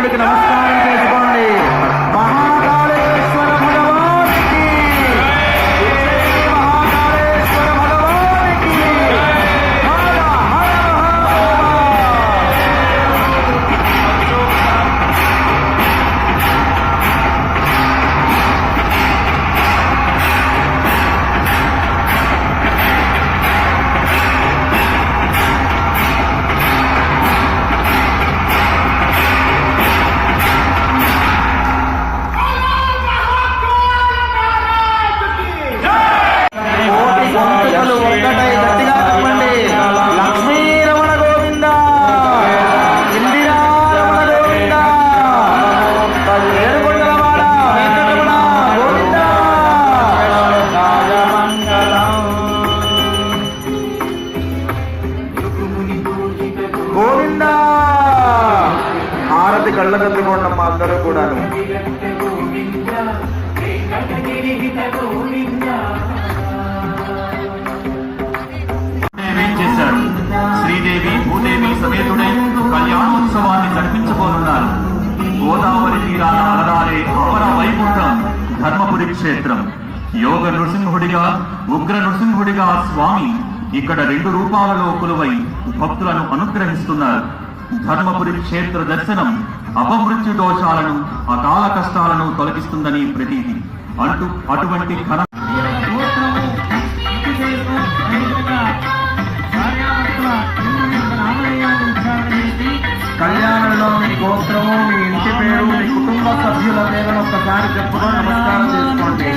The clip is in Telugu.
నారాయణుడికి నమస్కారం చేసుకోండి. మహాకాళేశ్వర భగవానికి, మహాకాళేశ్వర భగవానికి హర కళ్ళగద్దుకోండమ్మా అందరూ కూడాను. చేశాడు. శ్రీదేవి భూదేవి సమేతుడై కళ్యాణోత్సవాన్ని జరిపించబోతున్నారు. గోదావరి తీరాన అలరాలే అమర వైకుంఠం ధర్మపురి క్షేత్రం. యోగ నృసింహుడిగా, ఉగ్ర నృసింహుడిగా స్వామి ఇక్కడ 2 రూపాలలో కొలువై భక్తులను అనుగ్రహిస్తున్నారు. ధర్మపురి క్షేత్ర దర్శనం అపమృత్యు దోషాలను, అకాల కష్టాలను తొలగిస్తుందని ప్రతీతి. అటువంటి ఘన కళ్యాణంలో మీ గోత్రము, మీ ఇంటి పేరు, మీ కుటుంబ సభ్యుల పేరును ఒక్కసారి చెప్పుకొని నమస్కారం చేసుకోండి.